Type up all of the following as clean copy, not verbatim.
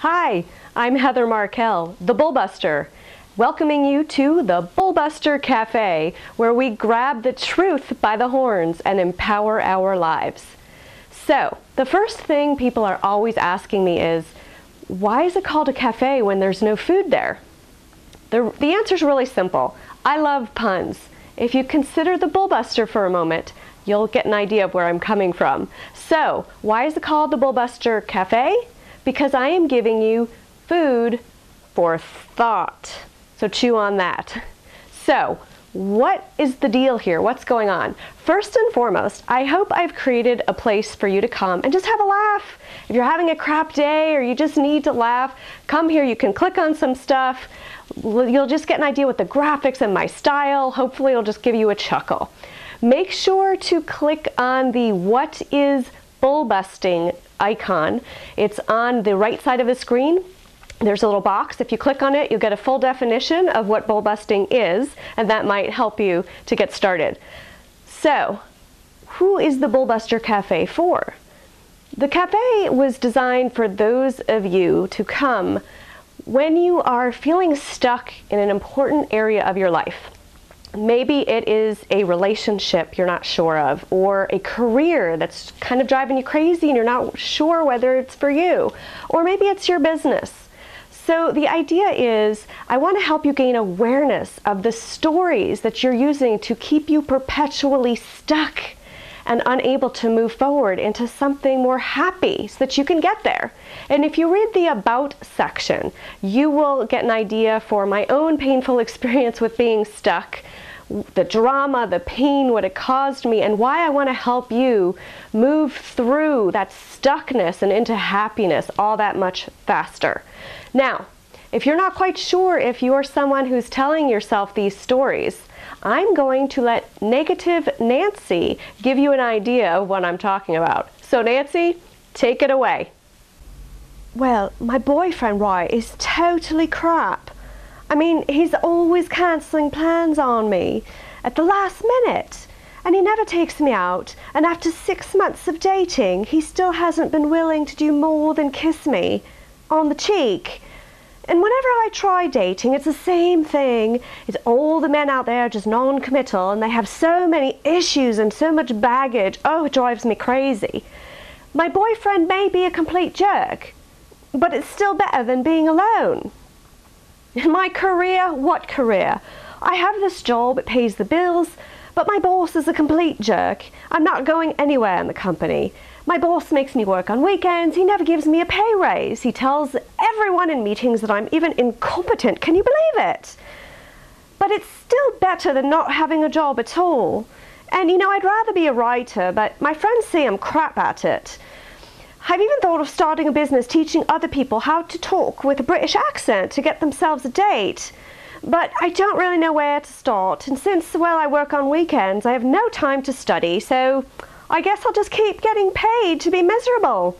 Hi, I'm Heather Markell, the BullBuster, welcoming you to the BullBuster Cafe, where we grab the truth by the horns and empower our lives. So, the first thing people are always asking me is, why is it called a cafe when there's no food there? The answer is really simple. I love puns. If you consider the BullBuster for a moment, you'll get an idea of where I'm coming from. So, why is it called the BullBuster Cafe? Because I am giving you food for thought. So chew on that. So, what is the deal here? What's going on? First and foremost, I hope I've created a place for you to come and just have a laugh. If you're having a crap day or you just need to laugh, come here. You can click on some stuff. You'll just get an idea with the graphics and my style. Hopefully it'll just give you a chuckle. Make sure to click on the What is BullBusting icon. It's on the right side of the screen. There's a little box. If you click on it, you'll get a full definition of what BullBusting is, and that might help you to get started. So, who is the BullBuster Cafe for? The cafe was designed for those of you to come when you are feeling stuck in an important area of your life. Maybe it is a relationship you're not sure of, or a career that's kind of driving you crazy and you're not sure whether it's for you, or maybe it's your business. So the idea is, I want to help you gain awareness of the stories that you're using to keep you perpetually stuck and unable to move forward into something more happy so that you can get there. And if you read the About section, you will get an idea for my own painful experience with being stuck, the drama, the pain, what it caused me, and why I want to help you move through that stuckness and into happiness all that much faster. Now, if you're not quite sure if you're someone who's telling yourself these stories, I'm going to let Negative Nancy give you an idea of what I'm talking about. So Nancy, take it away. Well, my boyfriend, Roy, is totally crap. I mean, he's always cancelling plans on me at the last minute. And he never takes me out. And after 6 months of dating, he still hasn't been willing to do more than kiss me on the cheek. And whenever I try dating, it's the same thing. It's all the men out there just non-committal, and they have so many issues and so much baggage. Oh, it drives me crazy. My boyfriend may be a complete jerk, but it's still better than being alone. My career? What career? I have this job, it pays the bills, but my boss is a complete jerk. I'm not going anywhere in the company. My boss makes me work on weekends. He never gives me a pay raise. He tells everyone in meetings that I'm even incompetent. Can you believe it? But it's still better than not having a job at all. And you know, I'd rather be a writer, but my friends say I'm crap at it. I've even thought of starting a business teaching other people how to talk with a British accent to get themselves a date. But I don't really know where to start. And since, well, I work on weekends, I have no time to study, so I guess I'll just keep getting paid to be miserable.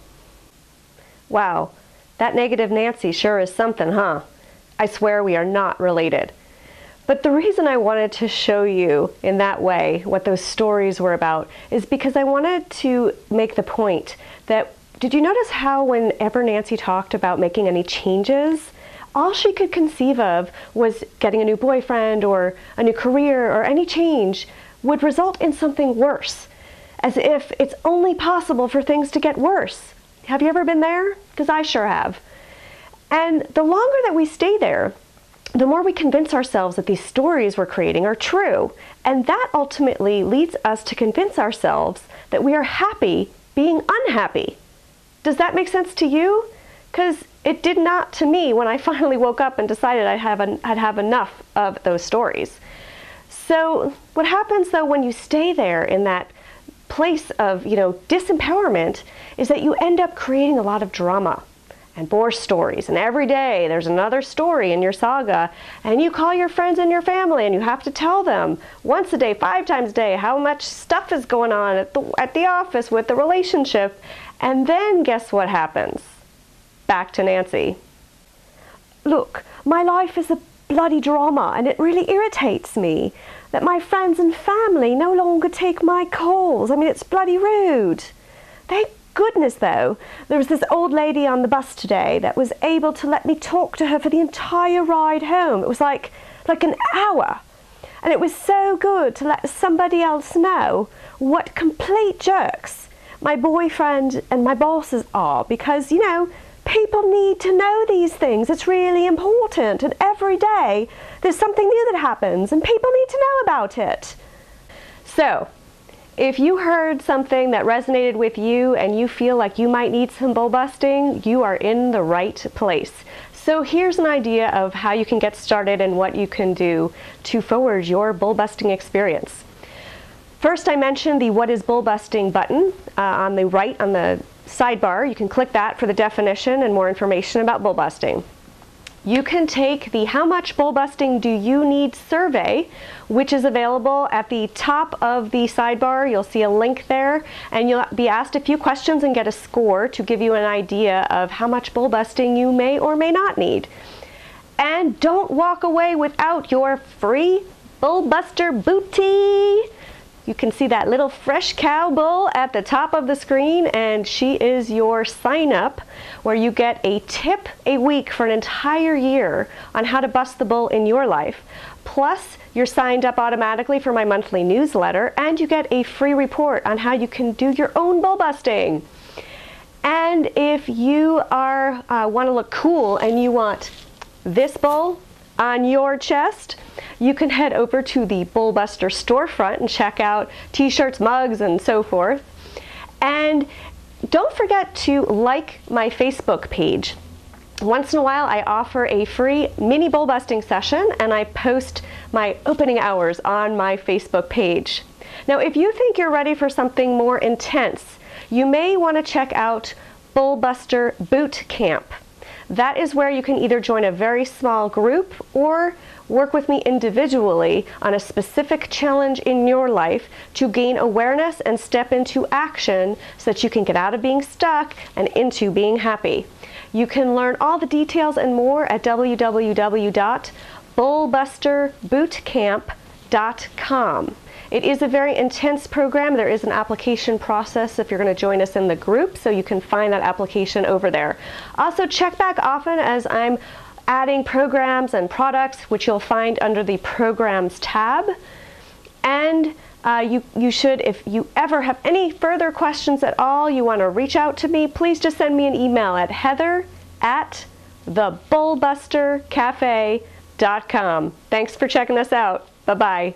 Wow, that Negative Nancy sure is something, huh? I swear we are not related. But the reason I wanted to show you in that way what those stories were about is because I wanted to make the point that, did you notice how whenever Nancy talked about making any changes, all she could conceive of was getting a new boyfriend or a new career, or any change would result in something worse, as if it's only possible for things to get worse. Have you ever been there? Because I sure have. And the longer that we stay there, the more we convince ourselves that these stories we're creating are true. And that ultimately leads us to convince ourselves that we are happy being unhappy. Does that make sense to you? Because it did not to me when I finally woke up and decided I'd have enough of those stories. So what happens though when you stay there in that place of, disempowerment, is that you end up creating a lot of drama and more stories. And every day there's another story in your saga, and you call your friends and your family and you have to tell them once a day, 5 times a day, how much stuff is going on at the office with the relationship. And then guess what happens? Back to Nancy. Look, my life is a bloody drama, and it really irritates me that my friends and family no longer take my calls. I mean, it's bloody rude. They goodness though, there was this old lady on the bus today that was able to let me talk to her for the entire ride home. It was like an hour. And it was so good to let somebody else know what complete jerks my boyfriend and my bosses are, because, you know, people need to know these things. It's really important. And every day there's something new that happens and people need to know about it. So, if you heard something that resonated with you and you feel like you might need some bull busting, you are in the right place. So here's an idea of how you can get started and what you can do to forward your bull busting experience. First, I mentioned the What is Bull Busting button on the right on the sidebar. You can click that for the definition and more information about bull busting. You can take the How Much Bull Busting Do You Need survey, which is available at the top of the sidebar. You'll see a link there, and you'll be asked a few questions and get a score to give you an idea of how much bull busting you may or may not need. And don't walk away without your free BullBuster booty. You can see that little fresh cow bull at the top of the screen, and she is your sign up where you get a tip a week for an entire year on how to bust the bull in your life. Plus, you're signed up automatically for my monthly newsletter, and you get a free report on how you can do your own bull busting. And if you want to look cool and you want this bull on your chest, you can head over to the BullBuster storefront and check out t-shirts, mugs, and so forth. And don't forget to like my Facebook page. Once in a while, I offer a free mini bull busting session, and I post my opening hours on my Facebook page. Now, if you think you're ready for something more intense, you may want to check out BullBuster Boot Camp. That is where you can either join a very small group or work with me individually on a specific challenge in your life to gain awareness and step into action so that you can get out of being stuck and into being happy. You can learn all the details and more at www.BullBusterBootCamp.com. It is a very intense program. There is an application process if you're going to join us in the group, so you can find that application over there. Also, check back often as I'm adding programs and products, which you'll find under the Programs tab. And you should, if you ever have any further questions at all, you want to reach out to me, please just send me an email at heather@thebullbustercafe.com. Thanks for checking us out. Bye-bye.